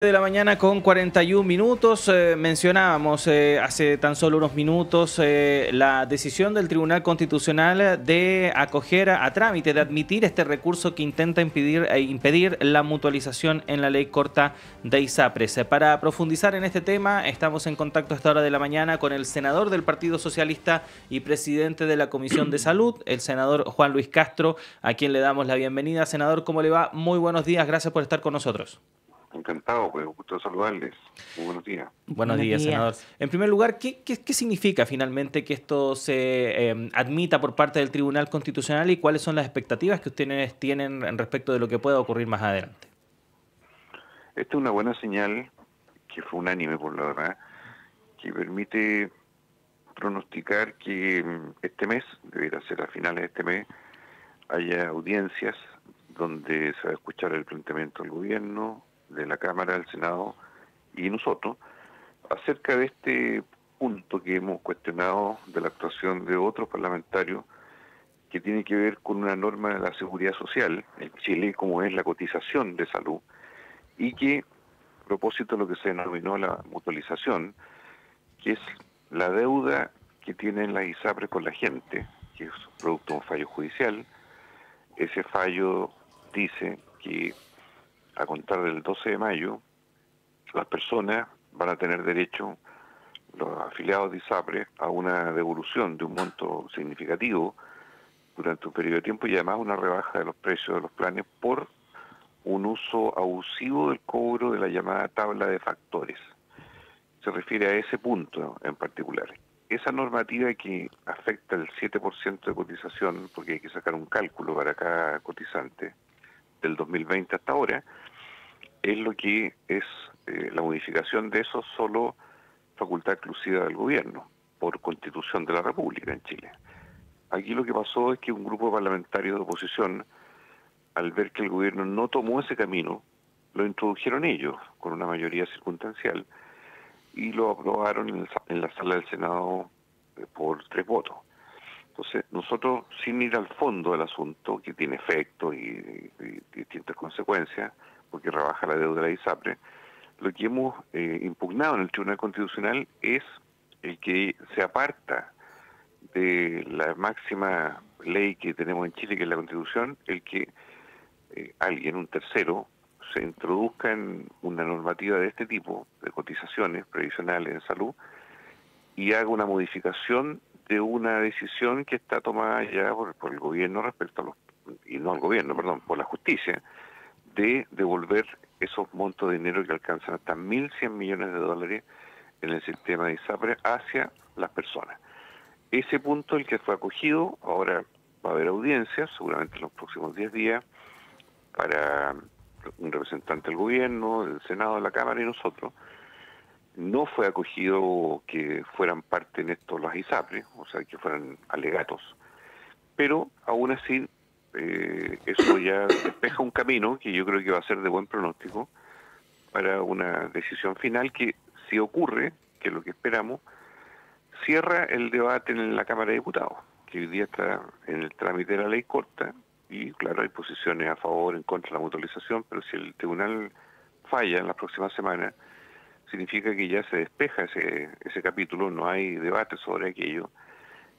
De la mañana con 41 minutos. Mencionábamos hace tan solo unos minutos la decisión del Tribunal Constitucional de acoger a trámite, de admitir este recurso que intenta impedir la mutualización en la ley corta de ISAPRES. Para profundizar en este tema, estamos en contacto a esta hora de la mañana con el senador del Partido Socialista y presidente de la Comisión de Salud, el senador Juan Luis Castro, a quien le damos la bienvenida. Senador, ¿cómo le va? Muy buenos días, gracias por estar con nosotros. Encantado, pues, gusto saludarles. Muy buenos días. Buenos días, senador. En primer lugar, ¿qué significa finalmente que esto se admita por parte del Tribunal Constitucional y cuáles son las expectativas que ustedes tienen respecto de lo que pueda ocurrir más adelante? Esta es una buena señal, que fue unánime por la verdad, que permite pronosticar que este mes, debería ser a finales de este mes, haya audiencias donde se va a escuchar el planteamiento del gobierno, de la Cámara, del Senado y nosotros, acerca de este punto que hemos cuestionado de la actuación de otros parlamentarios, que tiene que ver con una norma de la seguridad social en Chile, como es la cotización de salud, y que, a propósito de lo que se denominó la mutualización, que es la deuda que tienen las ISAPRES con la gente, que es producto de un fallo judicial. Ese fallo dice que a contar del 12 de mayo, las personas van a tener derecho, los afiliados de ISAPRES, a una devolución de un monto significativo durante un periodo de tiempo y además una rebaja de los precios de los planes por un uso abusivo del cobro de la llamada tabla de factores. Se refiere a ese punto en particular. Esa normativa que afecta el 7% de cotización, porque hay que sacar un cálculo para cada cotizante, del 2020 hasta ahora, es lo que es la modificación de eso solo facultad exclusiva del gobierno, por Constitución de la República en Chile. Aquí lo que pasó es que un grupo parlamentario de oposición, al ver que el gobierno no tomó ese camino, lo introdujeron ellos con una mayoría circunstancial y lo aprobaron en la sala del Senado por 3 votos. Entonces, nosotros, sin ir al fondo del asunto, que tiene efectos y distintas consecuencias, porque rebaja la deuda de la ISAPRE, lo que hemos impugnado en el Tribunal Constitucional es el que se aparta de la máxima ley que tenemos en Chile, que es la Constitución, el que alguien, un tercero, se introduzca en una normativa de este tipo, de cotizaciones previsionales en salud, y haga una modificación de una decisión que está tomada ya por el gobierno respecto a los, y no al gobierno, perdón, por la justicia, de devolver esos montos de dinero que alcanzan hasta 1.100 millones de dólares en el sistema de ISAPRE hacia las personas. Ese punto, el que fue acogido, ahora va a haber audiencias, seguramente en los próximos 10 días, para un representante del gobierno, del Senado, de la Cámara y nosotros. No fue acogido que fueran parte en esto las ISAPRES, o sea, que fueran alegatos, pero aún así eso ya despeja un camino que yo creo que va a ser de buen pronóstico para una decisión final que, si ocurre, que es lo que esperamos, cierra el debate en la Cámara de Diputados, que hoy día está en el trámite de la ley corta, y claro, hay posiciones a favor, en contra de la mutualización, pero si el tribunal falla en las próximas semanas, significa que ya se despeja ese capítulo, no hay debate sobre aquello,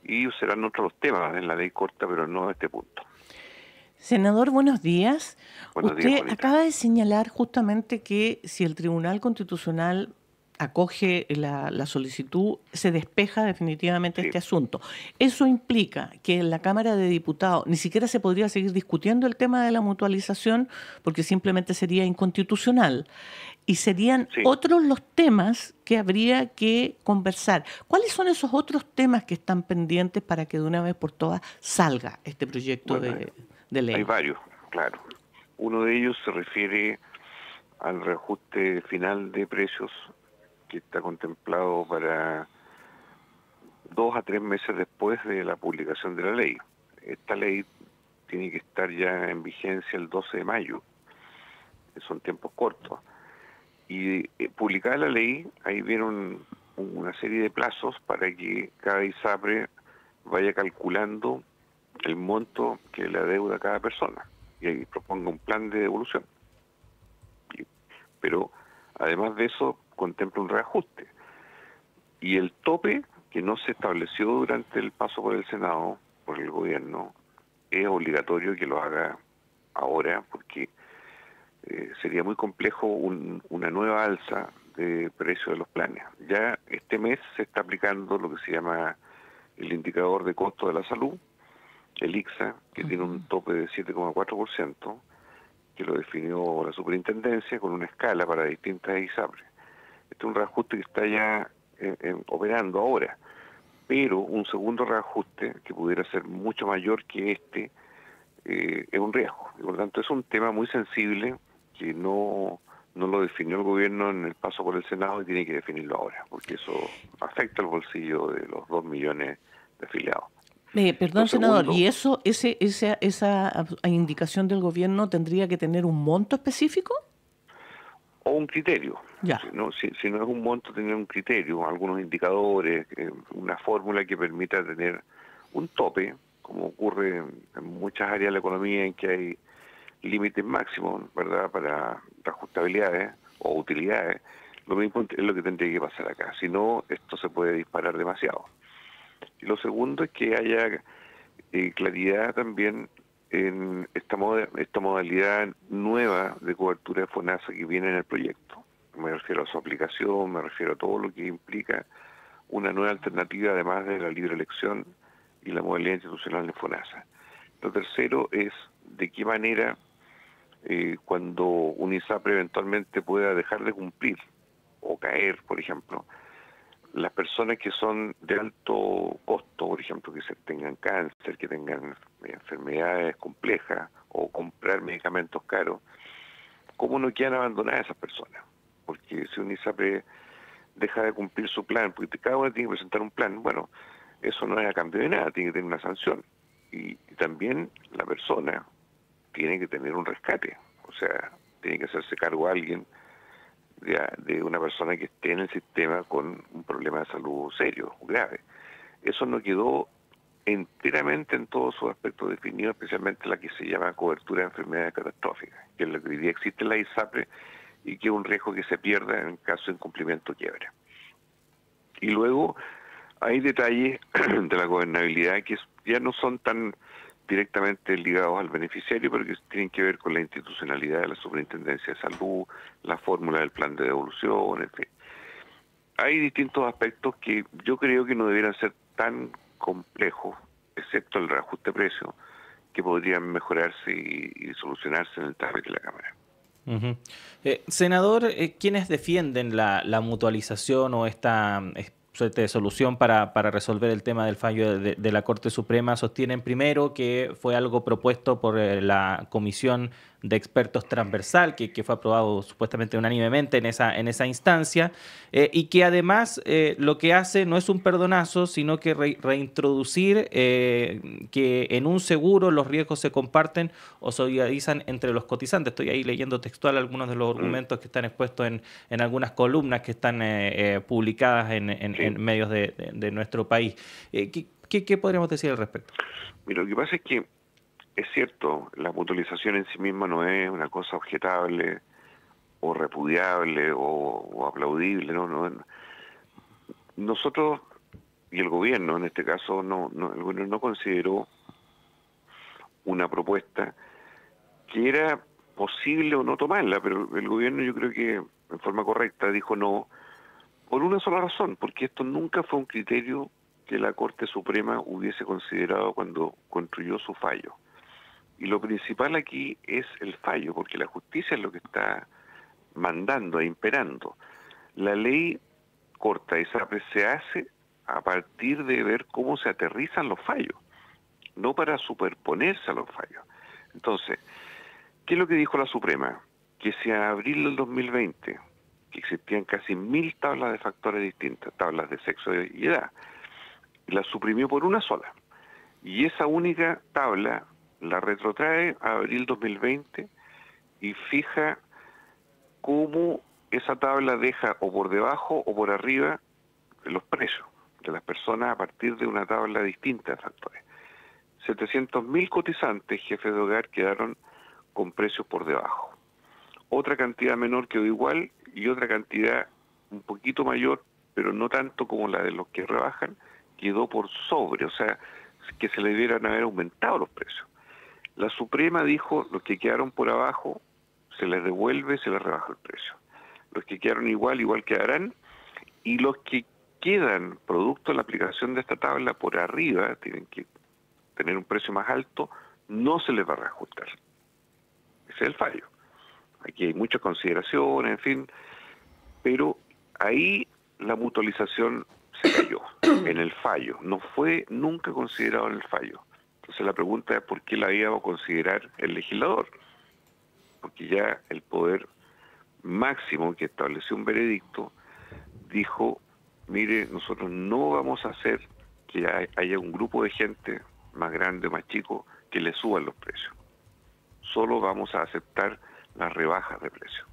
y serán otros temas en la ley corta, pero no a este punto. Senador, buenos días. Buenos días, Usted Juanita. acaba de señalar justamente que si el Tribunal Constitucional acoge la solicitud, se despeja definitivamente Sí. este asunto. Eso implica que en la Cámara de Diputados ni siquiera se podría seguir discutiendo el tema de la mutualización porque simplemente sería inconstitucional. Y serían otros los temas que habría que conversar. ¿Cuáles son esos otros temas que están pendientes para que de una vez por todas salga este proyecto de ley? Hay varios, claro. Uno de ellos se refiere al reajuste final de precios que está contemplado para 2 a 3 meses después de la publicación de la ley. Esta ley tiene que estar ya en vigencia el 12 de mayo. Son tiempos cortos. Y publicada la ley, ahí viene una serie de plazos para que cada ISAPRE vaya calculando el monto que le adeuda a cada persona y ahí proponga un plan de devolución. Pero Además de eso, contempla un reajuste. Y el tope que no se estableció durante el paso por el Senado, por el gobierno, es obligatorio que lo haga ahora, porque sería muy complejo una nueva alza de precio de los planes. Ya este mes se está aplicando lo que se llama el indicador de costo de la salud, el ICSA, que tiene un tope de 7,4%, que lo definió la superintendencia con una escala para distintas ISAPRES. Este es un reajuste que está ya operando ahora, pero un segundo reajuste que pudiera ser mucho mayor que este es un riesgo. Y por lo tanto es un tema muy sensible que no lo definió el gobierno en el paso por el Senado y tiene que definirlo ahora, porque eso afecta el bolsillo de los 2 millones de afiliados. Perdón, senador, ¿y esa indicación del gobierno tendría que tener un monto específico? O un criterio. Ya. Si no es un monto, tener un criterio, algunos indicadores, una fórmula que permita tener un tope, como ocurre en muchas áreas de la economía en que hay límites máximos, ¿verdad?, para ajustabilidades o utilidades. Lo mismo es lo que tendría que pasar acá, si no, esto se puede disparar demasiado. Y lo segundo es que haya claridad también en esta modalidad nueva de cobertura de FONASA que viene en el proyecto. Me refiero a su aplicación, me refiero a todo lo que implica una nueva alternativa, además de la libre elección y la modalidad institucional de FONASA. Lo tercero es de qué manera, cuando un ISAPRE eventualmente pueda dejar de cumplir o caer, por ejemplo, las personas que son de alto costo, por ejemplo, que tengan cáncer, que tengan enfermedades complejas o comprar medicamentos caros, ¿cómo no quedan abandonadas esas personas? Porque si un ISAPRE deja de cumplir su plan, porque cada uno tiene que presentar un plan, bueno, eso no es a cambio de nada, tiene que tener una sanción. Y también la persona tiene que tener un rescate, o sea, tiene que hacerse cargo a alguien de una persona que esté en el sistema con un problema de salud serio, grave. Eso no quedó enteramente en todos sus aspectos definidos, especialmente la que se llama cobertura de enfermedades catastróficas, que es lo que hoy día existe en la ISAPRE y que es un riesgo que se pierda en caso de incumplimiento o quiebra. Y luego hay detalles de la gobernabilidad que ya no son tan directamente ligados al beneficiario, pero que tienen que ver con la institucionalidad de la Superintendencia de Salud, la fórmula del plan de devolución, en fin. Hay distintos aspectos que yo creo que no debieran ser tan complejos, excepto el reajuste de precio, que podrían mejorarse y solucionarse en el trámite de la Cámara. Senador, ¿quiénes defienden la mutualización o esta suerte de solución para resolver el tema del fallo de la Corte Suprema? Sostienen primero que fue algo propuesto por la Comisión de Expertos Transversal, que fue aprobado supuestamente unánimemente en esa instancia, y que además lo que hace no es un perdonazo, sino que reintroducir que en un seguro los riesgos se comparten o solidarizan entre los cotizantes. Estoy ahí leyendo textual algunos de los argumentos que están expuestos en algunas columnas que están publicadas en medios de nuestro país. ¿Qué podríamos decir al respecto? Mira, lo que pasa es que es cierto, la mutualización en sí misma no es una cosa objetable o repudiable o aplaudible, no. Nosotros y el gobierno, en este caso, el gobierno no consideró una propuesta que era posible o no tomarla, pero el gobierno, yo creo que en forma correcta dijo no, por una sola razón, porque esto nunca fue un criterio que la Corte Suprema hubiese considerado cuando construyó su fallo. Y lo principal aquí es el fallo, porque la justicia es lo que está mandando e imperando. La ley corta ISAPRE se hace a partir de ver cómo se aterrizan los fallos, no para superponerse a los fallos. Entonces, ¿qué es lo que dijo la Suprema? Que si en abril del 2020, que existían casi 1000 tablas de factores distintas, tablas de sexo y edad, la suprimió por una sola. Y esa única tabla la retrotrae a abril 2020 y fija cómo esa tabla deja o por debajo o por arriba los precios de las personas a partir de una tabla distinta de factores. 700.000 cotizantes, jefes de hogar, quedaron con precios por debajo. Otra cantidad menor quedó igual y otra cantidad un poquito mayor, pero no tanto como la de los que rebajan, quedó por sobre, o sea, que se le debieran haber aumentado los precios. La Suprema dijo, los que quedaron por abajo, se les devuelve, se les rebaja el precio. Los que quedaron igual quedarán, y los que quedan producto de la aplicación de esta tabla por arriba, tienen que tener un precio más alto, no se les va a reajustar. Ese es el fallo. Aquí hay muchas consideraciones, en fin, pero ahí la mutualización se cayó en el fallo, no fue nunca considerado en el fallo. Entonces la pregunta es por qué la iba a considerar el legislador, porque ya el poder máximo que estableció un veredicto dijo, mire, nosotros no vamos a hacer que haya un grupo de gente más grande, más chico, que le suban los precios. Solo vamos a aceptar las rebajas de precios.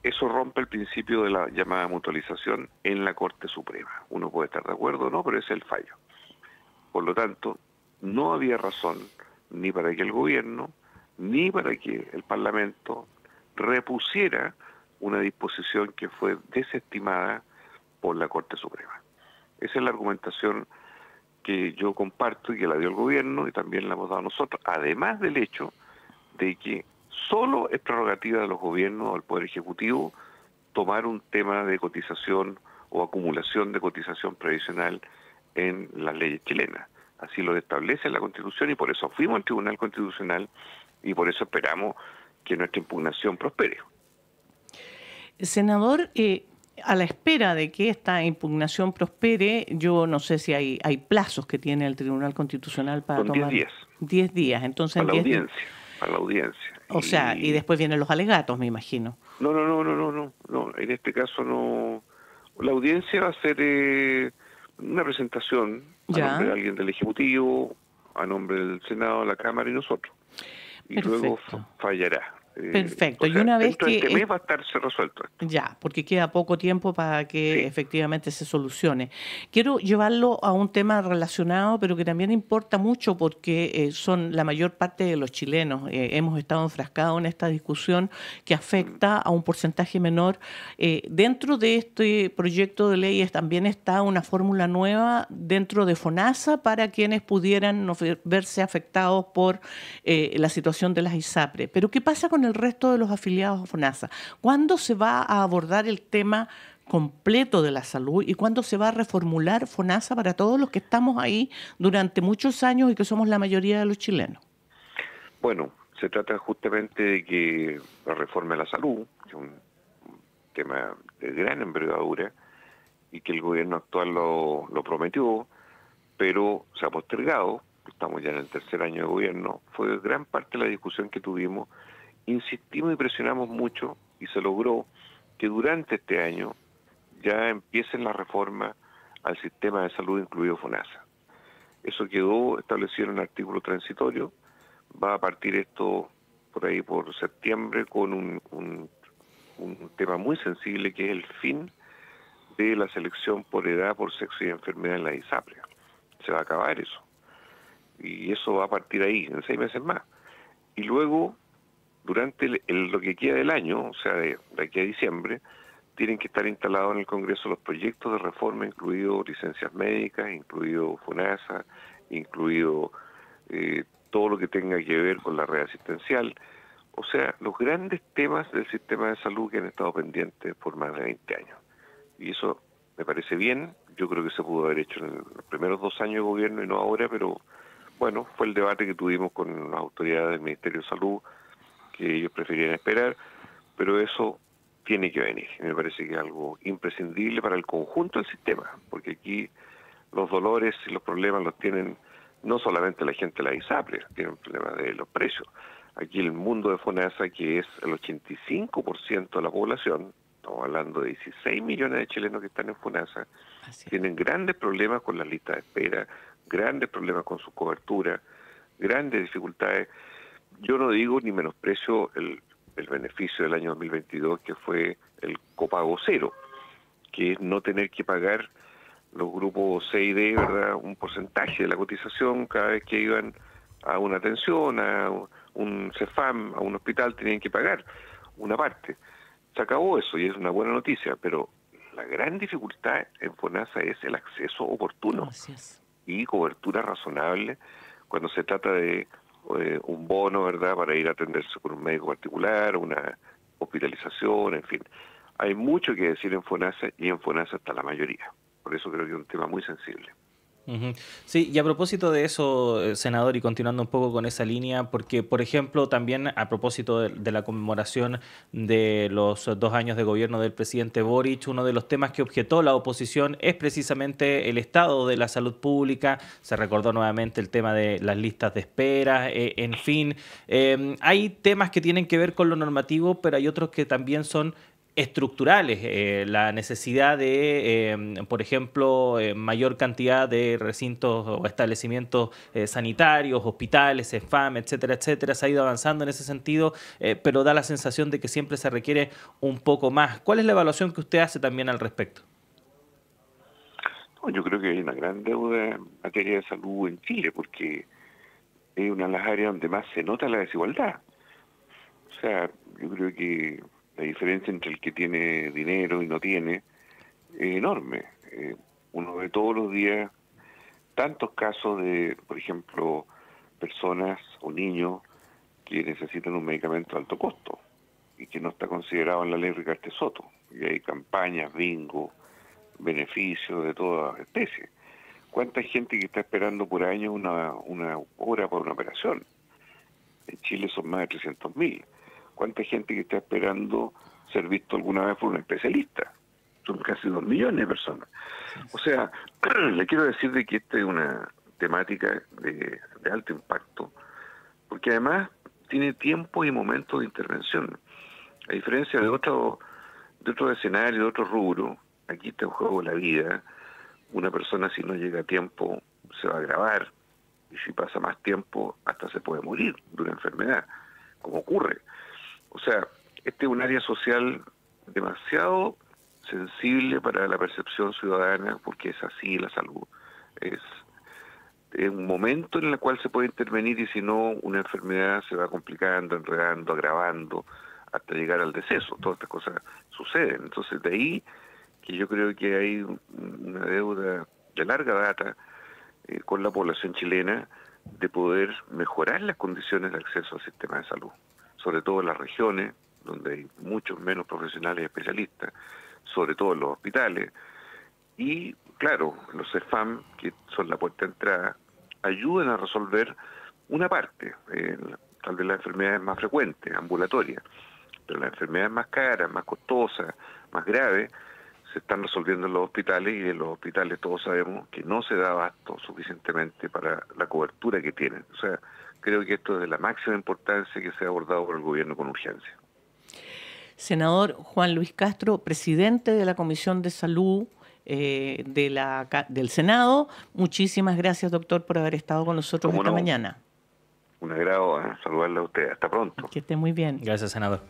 Eso rompe el principio de la llamada mutualización en la Corte Suprema. Uno puede estar de acuerdo o no, pero ese es el fallo. Por lo tanto, no había razón ni para que el gobierno ni para que el Parlamento repusiera una disposición que fue desestimada por la Corte Suprema. Esa es la argumentación que yo comparto y que la dio el gobierno y también la hemos dado nosotros, además del hecho de que solo es prerrogativa de los gobiernos o del Poder Ejecutivo tomar un tema de cotización o acumulación de cotización previsional en las leyes chilenas. Así lo establece la Constitución y por eso fuimos al Tribunal Constitucional y por eso esperamos que nuestra impugnación prospere. Senador, a la espera de que esta impugnación prospere, yo no sé si hay plazos que tiene el Tribunal Constitucional para tomar... 10 días. 10 días, entonces... Para la audiencia. O sea, y después vienen los alegatos, me imagino. No, en este caso no. La audiencia va a ser una presentación a nombre de alguien del Ejecutivo, a nombre del Senado, la Cámara y nosotros. Y luego fallará. Perfecto. O sea, y una vez que este mes va a estarse resuelto esto. Ya, porque queda poco tiempo para que efectivamente se solucione. Quiero llevarlo a un tema relacionado, pero que también importa mucho porque son la mayor parte de los chilenos. Hemos estado enfrascados en esta discusión que afecta a un porcentaje menor. Dentro de este proyecto de ley también está una fórmula nueva dentro de FONASA para quienes pudieran verse afectados por la situación de las ISAPRE. Pero ¿qué pasa con el resto de los afiliados a FONASA? ¿Cuándo se va a abordar el tema completo de la salud y cuándo se va a reformular FONASA para todos los que estamos ahí durante muchos años y que somos la mayoría de los chilenos? Bueno, se trata justamente de que la reforma de la salud, que es un tema de gran envergadura y que el gobierno actual lo prometió, pero se ha postergado, estamos ya en el tercer año de gobierno, fue gran parte de la discusión que tuvimos. Insistimos y presionamos mucho y se logró que durante este año ya empiecen las reformas al sistema de salud, incluido FONASA. Eso quedó establecido en el artículo transitorio. Va a partir esto por ahí por septiembre con un tema muy sensible que es el fin de la selección por edad, por sexo y enfermedad en la ISAPRE. Se va a acabar eso. Y eso va a partir ahí, en 6 meses más. Y luego, durante lo que queda del año, o sea, de aquí a diciembre, tienen que estar instalados en el Congreso los proyectos de reforma, incluido licencias médicas, incluido FONASA, incluido todo lo que tenga que ver con la red asistencial. O sea, los grandes temas del sistema de salud que han estado pendientes por más de 20 años. Y eso me parece bien. Yo creo que se pudo haber hecho en los primeros 2 años de gobierno y no ahora, pero bueno, fue el debate que tuvimos con las autoridades del Ministerio de Salud, que ellos preferían esperar, pero eso tiene que venir. Me parece que es algo imprescindible para el conjunto del sistema, porque aquí los dolores y los problemas los tienen no solamente la gente de la ISAPRE, tienen problemas de los precios. Aquí el mundo de FONASA, que es el 85% de la población, estamos hablando de 16 millones de chilenos que están en FONASA, tienen grandes problemas con las listas de espera, grandes problemas con su cobertura, grandes dificultades. Yo no digo ni menosprecio el beneficio del año 2022, que fue el copago cero, que es no tener que pagar los grupos C y D, ¿verdad?, un porcentaje de la cotización cada vez que iban a una atención, a un CEFAM, a un hospital, tenían que pagar una parte. se acabó eso y es una buena noticia, pero la gran dificultad en FONASA es el acceso oportuno y cobertura razonable cuando se trata de un bono, ¿verdad?, para ir a atenderse por un médico particular, una hospitalización, en fin. Hay mucho que decir en FONASA y en FONASA está la mayoría. Por eso creo que es un tema muy sensible. Sí, y a propósito de eso, senador, y continuando un poco con esa línea, porque, por ejemplo, también a propósito de la conmemoración de los 2 años de gobierno del presidente Boric, uno de los temas que objetó la oposición es precisamente el estado de la salud pública. Se recordó nuevamente el tema de las listas de espera, en fin. Hay temas que tienen que ver con lo normativo, pero hay otros que también son estructurales, la necesidad de, por ejemplo, mayor cantidad de recintos o establecimientos sanitarios, hospitales, CEFAM, etcétera, etcétera. Se ha ido avanzando en ese sentido, pero da la sensación de que siempre se requiere un poco más. ¿Cuál es la evaluación que usted hace también al respecto? No, yo creo que hay una gran deuda en materia de salud en Chile, porque es una de las áreas donde más se nota la desigualdad. O sea, yo creo que la diferencia entre el que tiene dinero y no tiene es enorme. Uno ve todos los días tantos casos de, por ejemplo, personas o niños que necesitan un medicamento de alto costo y que no está considerado en la ley Ricardo Soto. Y hay campañas, bingo, beneficios de toda especie. ¿Cuánta gente que está esperando por año una hora para una operación? En Chile son más de 300.000. ¿Cuánta gente que está esperando ser visto alguna vez por un especialista? Son casi 2 millones de personas. O sea, le quiero decir de que esta es una temática de alto impacto, porque además tiene tiempo y momentos de intervención. A diferencia de otros escenarios, de otros rubros, aquí está en juego la vida. Una persona, si no llega a tiempo, se va a agravar, y si pasa más tiempo, hasta se puede morir de una enfermedad, como ocurre. O sea, este es un área social demasiado sensible para la percepción ciudadana, porque es así la salud. Es un momento en el cual se puede intervenir y si no, una enfermedad se va complicando, enredando, agravando, hasta llegar al deceso. Todas estas cosas suceden. Entonces, de ahí que yo creo que hay una deuda de larga data con la población chilena de poder mejorar las condiciones de acceso al sistema de salud, sobre todo en las regiones, donde hay muchos menos profesionales y especialistas, sobre todo en los hospitales, y claro, los CEFAM, que son la puerta de entrada, ayudan a resolver una parte, tal vez las enfermedades más frecuentes, ambulatorias, pero las enfermedades más caras, más costosas, más graves, se están resolviendo en los hospitales, y en los hospitales todos sabemos que no se da abasto suficientemente para la cobertura que tienen. O sea, creo que esto es de la máxima importancia que se ha abordado por el gobierno con urgencia. Senador Juan Luis Castro, presidente de la Comisión de Salud del Senado, muchísimas gracias, doctor, por haber estado con nosotros esta mañana. Un agrado saludarle a usted. Hasta pronto. Que esté muy bien. Gracias, senador.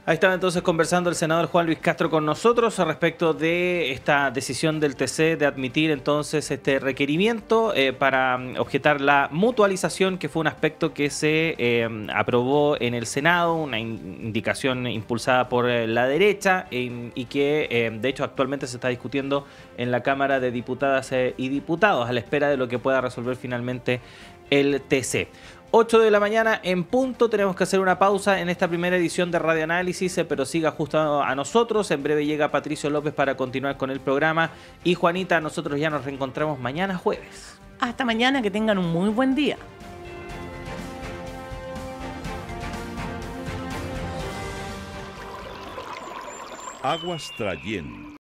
Ahí estaba entonces conversando el senador Juan Luis Castro con nosotros respecto de esta decisión del TC de admitir entonces este requerimiento para objetar la mutualización, que fue un aspecto que se aprobó en el Senado, una indicación impulsada por la derecha y que de hecho actualmente se está discutiendo en la Cámara de Diputadas y Diputados a la espera de lo que pueda resolver finalmente el TC. 8 de la mañana en punto, tenemos que hacer una pausa en esta primera edición de Radio Análisis, pero siga justo a nosotros. En breve llega Patricio López para continuar con el programa. Y Juanita, nosotros ya nos reencontramos mañana jueves. Hasta mañana, que tengan un muy buen día. Aguas Trayén.